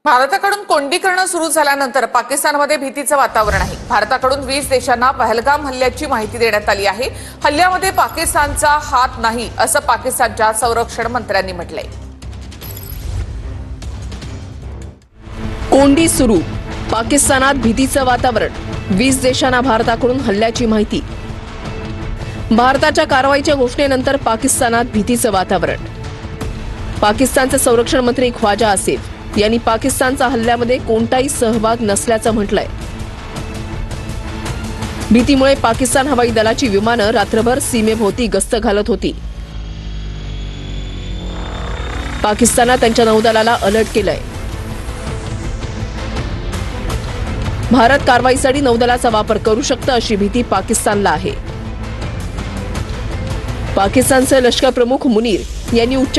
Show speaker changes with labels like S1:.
S1: भारताकडून कोंडीकरण सुरू झाल्यानंतर पाकिस्तानमध्ये भीतीचं वातावरण आहे। भारताकडून 20 देशांना पहलगाम हल्ल्याची माहिती देण्यात आली आहे। हल्ल्यामध्ये पाकिस्तानचा हात नाही असं पाकिस्तानच्या संरक्षण मंत्र्यांनी म्हटलंय।
S2: कोंडी सुरू, पाकिस्तानात भीतीचं वातावरण, 20 देशांना भारताकडून हल्ल्याची माहिती। भारताच्या कारवाईच्या घोषणेनंतर पाकिस्तानात भीतीचं वातावरण। पाकिस्तानचे संरक्षण मंत्री ख्वाजा आसिफ यांनी पाकिस्तानचा हल्ल्यामध्ये कोणताही सहभाग नसल्याचं म्हटलंय। भीतीमुळे पाकिस्तान हवाई दलाची विमानं रात्रभर सीमेभोवती गस्त घालत होती। पाकिस्तानने त्यांच्या नौदलाला अलर्ट केलंय। भारत कारवाईसाठी नौदलाचा वापर करू शकतं अशी भीती पाकिस्तानला आहे। पाकिस्तानचे लष्कर प्रमुख मुनीर यांनी उच्च